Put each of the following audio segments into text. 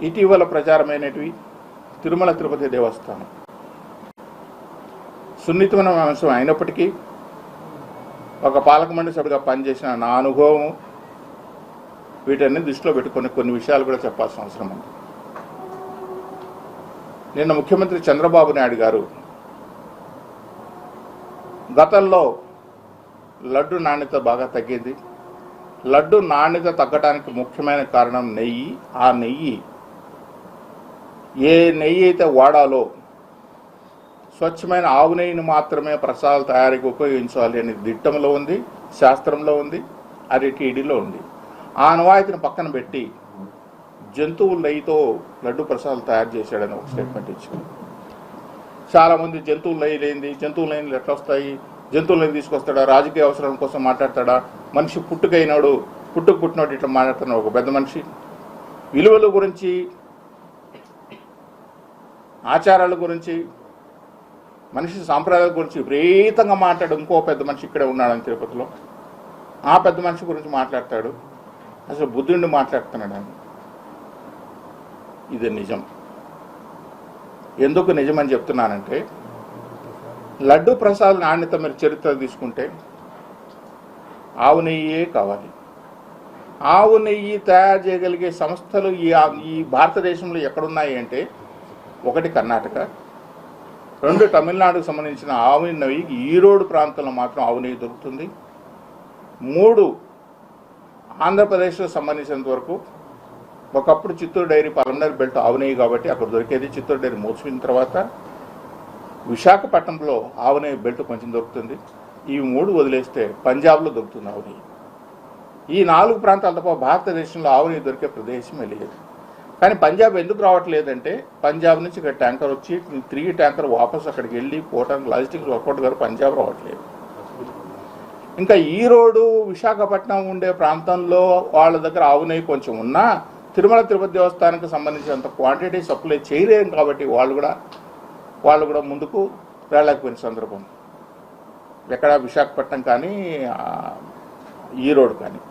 ఇటీవల ప్రచారమైనవి తిరుమల తిరుపతి దేవస్థానం సున్నితమైన అంశం అయినప్పటికీ ఒక పాలక మండలి సభ్యుడిగా పనిచేసిన నా అనుభవం వీటన్ని దృష్టిలో పెట్టుకుని కొన్ని విషయాలు కూడా చెప్పాల్సిన అవసరం ఉంది. నిన్న ముఖ్యమంత్రి చంద్రబాబు నాయుడు గారు గతంలో లడ్డు నాణ్యత బాగా తగ్గింది. లడ్డు నాణ్యత తగ్గడానికి ముఖ్యమైన కారణం నెయ్యి. ఆ నెయ్యి ఏ నెయ్యి అయితే వాడాలో స్వచ్ఛమైన ఆవు నెయ్యిని మాత్రమే ప్రసాదాల తయారీకి ఉపయోగించాలి అనే దిట్టంలో ఉంది, శాస్త్రంలో ఉంది, అరిటీడీలో ఉంది. ఆ అనువాయితీని పక్కన పెట్టి జంతువుల నెయ్యితో లడ్డు ప్రసాదాలు తయారు చేశాడని ఒక స్టేట్మెంట్ ఇచ్చింది. చాలామంది జంతువుల నెయ్యి లేనిది, జంతువుల నెయ్యిలు ఎట్లా వస్తాయి, జంతువుల నెయ్యి తీసుకొస్తాడా, రాజకీయ అవసరం కోసం మాట్లాడతాడా, మనిషి పుట్టుకైనాడు పుట్టినోడు ఇట్లా మాట్లాడుతున్నాడు ఒక పెద్ద మనిషి. విలువల గురించి, ఆచారాల గురించి, మనిషి సాంప్రదాయాల గురించి విపరీతంగా మాట్లాడు ఇంకో పెద్ద మనిషి ఇక్కడే ఉన్నాడని తిరుపతిలో. ఆ పెద్ద మనిషి గురించి మాట్లాడతాడు, అసలు బుద్ధుడిని మాట్లాడుతున్నాడని. ఇది నిజం. ఎందుకు నిజమని చెప్తున్నానంటే, లడ్డు ప్రసాద్ నాణ్యత మీరు చరిత్ర తీసుకుంటే ఆవు నెయ్యే కావాలి. ఆవు నెయ్యి తయారు చేయగలిగే సంస్థలు ఈ భారతదేశంలో ఎక్కడున్నాయి అంటే, ఒకటి కర్ణాటక, రెండు తమిళనాడుకు సంబంధించిన ఆవు నెయ్యి ఈరోడు ప్రాంతంలో మాత్రం ఆవు నెయ్యి దొరుకుతుంది. మూడు ఆంధ్రప్రదేశ్లో సంబంధించినంత వరకు ఒకప్పుడు చిత్తూరు డైరీ పల్మనరీ బెల్ట్ ఆవు నెయ్యి కాబట్టి అక్కడ దొరికేది. చిత్తూరు డైరీ మూసిపోయిన తర్వాత విశాఖపట్నంలో ఆవు నెయ్యి బెల్ట్ కొంచెం దొరుకుతుంది. ఈ మూడు వదిలేస్తే పంజాబ్లో దొరుకుతుంది ఆవు నెయ్యి. ఈ నాలుగు ప్రాంతాల తప్ప భారతదేశంలో ఆవు నెయ్యి దొరికే ప్రదేశం లేదు. కానీ పంజాబ్ ఎందుకు రావట్లేదంటే, పంజాబ్ నుంచి ఇక్కడ ట్యాంకర్ వచ్చి తిరిగి ట్యాంకర్ వాపస్ అక్కడికి వెళ్ళి పోవడానికి లాజిస్టిక్స్ వర్కౌట్ గారు పంజాబ్ రావట్లేదు. ఇంకా ఈరోడు విశాఖపట్నం ఉండే ప్రాంతంలో వాళ్ళ దగ్గర ఆవు నెయ్యి కొంచెం ఉన్నా తిరుమల తిరుపతి దేవస్థానానికి సంబంధించినంత క్వాంటిటీ సప్లై చేయలేరు కాబట్టి వాళ్ళు కూడా ముందుకు వెళ్ళకపోయిన సందర్భం ఎక్కడ విశాఖపట్నం కానీ ఈరోడు కానీ.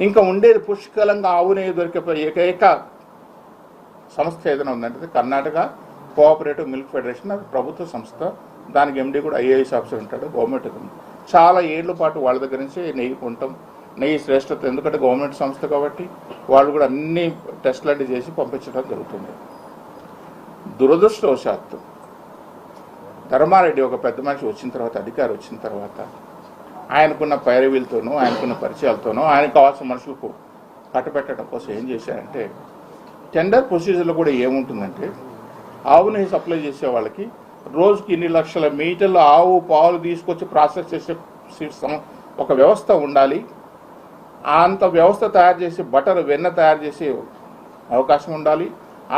ఇంకా ఉండేది పుష్కలంగా ఆవు నెయ్యి దొరికే ఏకైక సంస్థ ఏదైనా ఉందంటే కర్ణాటక కోఆపరేటివ్ మిల్క్ ఫెడరేషన్. అది ప్రభుత్వ సంస్థ. దానికి ఎండీ కూడా ఐఏఎస్ ఆఫీసర్ ఉంటాడు, గవర్నమెంట్. చాలా ఏళ్ల పాటు వాళ్ళ దగ్గర నుంచి నెయ్యి కొంటాం. నెయ్యి శ్రేష్టత, ఎందుకంటే గవర్నమెంట్ సంస్థ కాబట్టి వాళ్ళు కూడా అన్ని టెస్టులు చేసి పంపించడం జరుగుతుంది. దురదృష్టవశాత్తు ధర్మారెడ్డి ఒక పెద్ద మనిషి వచ్చిన తర్వాత, అధికారి వచ్చిన తర్వాత, ఆయనకున్న పైరవీలతోనూ ఆయనకున్న పరిచయాలతోనూ ఆయనకు కావాల్సిన మనుషులకు కట్టపెట్టడం కోసం ఏం చేశారంటే, టెండర్ ప్రొసీజర్లో కూడా ఏముంటుందంటే, ఆవు నెయ్యి సప్లై చేసే వాళ్ళకి రోజుకి ఇన్ని లక్షల మీటర్లు ఆవు పాలు తీసుకొచ్చి ప్రాసెస్ చేసే ఒక వ్యవస్థ ఉండాలి. అంత వ్యవస్థ తయారు చేసి బటర్ వెన్న తయారు చేసే అవకాశం ఉండాలి.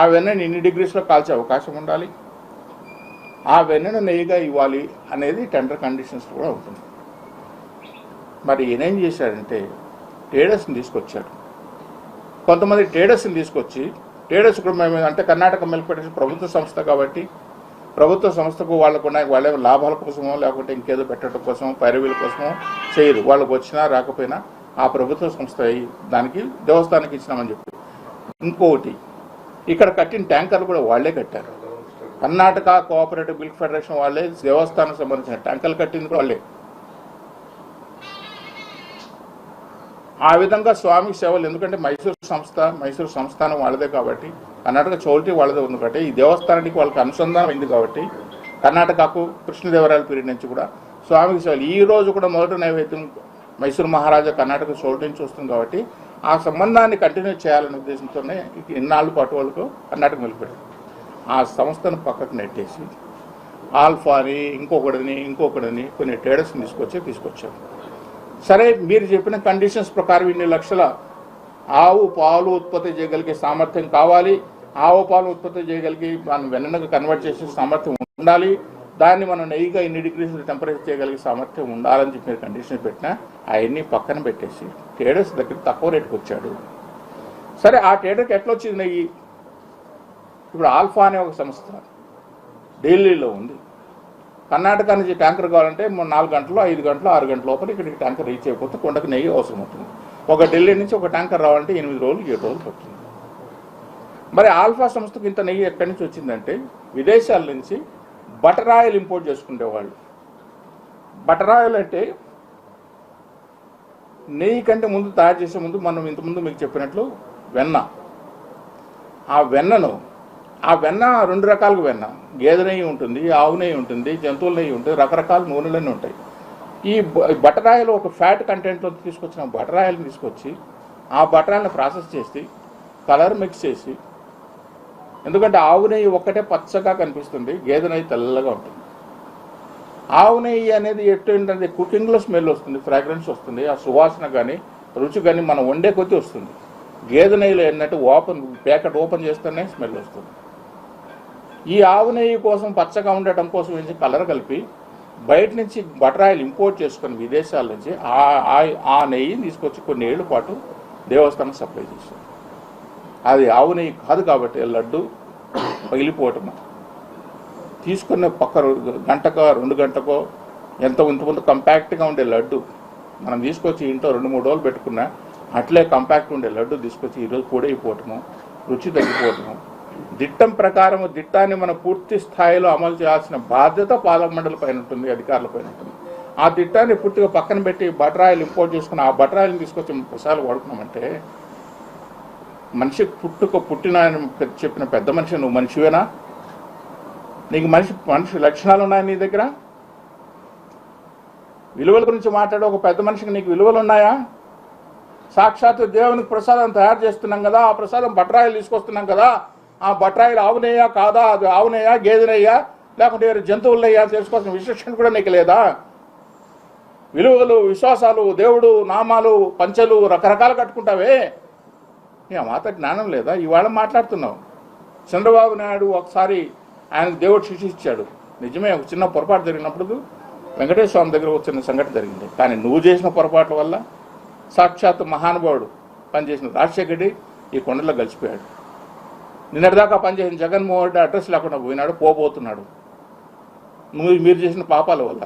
ఆ వెన్నని ఇన్ని డిగ్రీస్లో కాల్చే అవకాశం ఉండాలి. ఆ వెన్నను నెయ్యిగా ఇవ్వాలి అనేది టెండర్ కండిషన్స్ కూడా ఉంటుంది. మరి ఈయనేం చేశాడంటే, ట్రేడర్స్ని తీసుకొచ్చాడు. కొంతమంది ట్రేడర్స్ని తీసుకొచ్చి, ట్రేడర్స్ కూడా మేము అంటే కర్ణాటక మిల్క్ ఫెడరేషన్ ప్రభుత్వ సంస్థ కాబట్టి ప్రభుత్వ సంస్థకు వాళ్ళే లాభాల కోసమో లేకుంటే ఇంకేదో పెట్టడం కోసమో పైరవీల కోసమో చేయరు. వాళ్ళకు వచ్చినా రాకపోయినా ఆ ప్రభుత్వ సంస్థ దానికి దేవస్థానానికి ఇచ్చినామని చెప్పి. ఇంకోటి, ఇక్కడ కట్టిన ట్యాంకర్లు కూడా వాళ్లే కట్టారు. కర్ణాటక కోఆపరేటివ్ మిల్క్ ఫెడరేషన్ వాళ్ళే దేవస్థానం సంబంధించిన ట్యాంకర్లు కట్టింది వాళ్ళే. ఆ విధంగా స్వామి సేవలు, ఎందుకంటే మైసూరు సంస్థానం వాళ్ళదే కాబట్టి, కర్ణాటక చౌల్టీ వాళ్ళదే ఉంది కాబట్టి, ఈ దేవస్థానానికి వాళ్ళకి అనుసంధానం అయింది కాబట్టి, కర్ణాటకకు కృష్ణదేవరాయల పీరియడ్ నుంచి కూడా స్వామికి సేవలు. ఈ రోజు కూడా మొదటి నైవేద్యం మైసూరు మహారాజా కర్ణాటక చౌల్టీ నుంచి వస్తుంది కాబట్టి ఆ సంబంధాన్ని కంటిన్యూ చేయాలనే ఉద్దేశంతోనే ఇన్నాళ్ళు పాటు వాళ్ళకు కర్ణాటక వెళ్ళిపోయారు. ఆ సంస్థను పక్కకు నెట్టేసి ఆల్ఫాని ఇంకొకడని కొన్ని ట్రేడర్స్ని తీసుకొచ్చారు. సరే, మీరు చెప్పిన కండిషన్స్ ప్రకారం ఇన్ని లక్షల ఆవు పాలు ఉత్పత్తి చేయగలిగే సామర్థ్యం కావాలి, ఆవు పాలు ఉత్పత్తి చేయగలిగి మనం వెన్నకు కన్వర్ట్ చేసే సామర్థ్యం ఉండాలి, దాన్ని మనం నెయ్యిగా ఇన్ని డిగ్రీస్ టెంపరేచర్ చేయగలిగే సామర్థ్యం ఉండాలని చెప్పి మీరు కండిషన్ పెట్టినా అవన్నీ పక్కన పెట్టేసి ట్రేడర్స్ దగ్గర తక్కువ రేటుకి వచ్చాడు. సరే, ఆ ట్రేడర్కి ఎట్లా వచ్చింది నెయ్యి? ఇప్పుడు ఆల్ఫా అనే ఒక సంస్థ ఢిల్లీలో ఉంది. కర్ణాటక నుంచి ట్యాంకర్ కావాలంటే 4 గంటలు 5 గంటలు 6 గంటల లోపల ఇక్కడికి ట్యాంకర్ రీచ్ అయిపోతే కొండకు నెయ్యి అవసరం అవుతుంది. ఒక ఢిల్లీ నుంచి ఒక ట్యాంకర్ రావాలంటే 8 రోజులు 7 రోజులు పడుతుంది. మరి ఆల్ఫా సంస్థకు ఇంత నెయ్యి ఎక్కడి నుంచి వచ్చిందంటే విదేశాల నుంచి బటర్ ఆయిల్ ఇంపోర్ట్ చేసుకునేవాళ్ళు. బటర్ ఆయిల్ అంటే నెయ్యి కంటే ముందు తయారు చేసే ముందు మనం ఇంతకుముందు మీకు చెప్పినట్లు వెన్న. ఆ వెన్న 2 రకాలుగా వెన్న, గేదె నెయ్యి ఉంటుంది, ఆవు నెయ్యి ఉంటుంది, జంతువుల నెయ్యి ఉంటుంది, రకరకాల నూనెలన్నీ ఉంటాయి. ఈ బటర్ ఆయిల్ ఒక ఫ్యాట్ కంటెంట్లో తీసుకొచ్చిన బటర్ ఆయిల్ని తీసుకొచ్చి ఆ బటర్ ఆయిల్ని ప్రాసెస్ చేసి కలర్ మిక్స్ చేసి, ఎందుకంటే ఆవు నెయ్యి ఒక్కటే పచ్చగా కనిపిస్తుంది, గేదె నెయ్యి తెల్లగా ఉంటుంది. ఆవు నెయ్యి అనేది ఏంటంటే కుకింగ్లో స్మెల్ వస్తుంది, ఫ్రాగ్రెన్స్ వస్తుంది, ఆ సువాసన కానీ రుచి కానీ మనం వండే కొద్దీ వస్తుంది. గేదె నెయ్యిలో ఏంటంటే ప్యాకెట్ ఓపెన్ చేస్తేనే స్మెల్ వస్తుంది. ఈ ఆవు నెయ్యి కోసం పచ్చగా ఉండటం కోసం ఏంటి కలర్ కలిపి బయట నుంచి బటర్ ఆయిల్ ఇంపోర్ట్ చేసుకుని విదేశాల నుంచి ఆ నెయ్యిని తీసుకొచ్చి కొన్ని ఏళ్ళ పాటు దేవస్థానం సప్లై చేశారు. అది ఆవు నెయ్యి కాదు కాబట్టి లడ్డు పగిలిపోవటం. తీసుకున్న పక్క గంటకో 2 గంటకో ఇంతకుముందు కంపాక్ట్గా ఉండే లడ్డు మనం తీసుకొచ్చి ఇంట్లో 2-3 రోజులు పెట్టుకున్నా అట్లే కంపాక్ట్ ఉండే లడ్డు తీసుకొచ్చి ఈరోజు పొడైపోవటము, రుచి తగ్గిపోవటము. దిట్టం ప్రకారం దిట్టాన్ని మనం పూర్తి స్థాయిలో అమలు చేయాల్సిన బాధ్యత పాలక మండలి పైన ఉంటుంది, అధికారుల పైన ఉంటుంది. ఆ దిట్టాన్ని పూర్తిగా పక్కన పెట్టి బటర్ ఆయిల్ ఇంపోర్ట్ చేసుకుని ఆ బటర్ ఆయిల్ని తీసుకొచ్చి 30 సార్లు వాడుకున్నామంటే మనిషి పుట్టిన చెప్పిన పెద్ద మనిషి నువ్వు మనిషివేనా? నీకు మనిషి లక్షణాలు ఉన్నాయి నీ దగ్గర? విలువల గురించి మాట్లాడే ఒక పెద్ద మనిషికి నీకు విలువలు ఉన్నాయా? సాక్షాత్తు దేవునికి ప్రసాదం తయారు చేస్తున్నాం కదా, ఆ ప్రసాదం బటర్ ఆయిల్ తీసుకొస్తున్నాం కదా, ఆ బటర్ ఆయిల్ ఆవునేయా కాదా, అది ఆవునేయా గేదెనయ్యా లేకుంటే జంతువులయ్యా తెలుసుకోవాల్సిన విశేషణ కూడా నీకు లేదా? విలువలు, విశ్వాసాలు, దేవుడు నామాలు, పంచెలు రకరకాలు కట్టుకుంటావే, నీ మాత జ్ఞానం లేదా? ఇవాళ మాట్లాడుతున్నావు. చంద్రబాబు నాయుడు ఒకసారి ఆయనకు దేవుడు శిక్ష ఇచ్చాడు, నిజమే. ఒక చిన్న పొరపాటు జరిగినప్పుడు వెంకటేశ్వర స్వామి దగ్గర వచ్చిన సంఘటన జరిగింది. కానీ నువ్వు చేసిన పొరపాట్ల వల్ల సాక్షాత్ మహానుభావుడు పనిచేసిన రాజశేఖర రెడ్డి ఈ కొండలో గడిచిపోయాడు. నిన్నటిదాకా పనిచేసిన జగన్మోహన్ రెడ్డి అడ్రస్ లేకుండా పోయినాడు, పోబోతున్నాడు. మీరు చేసిన పాపాల వల్ల.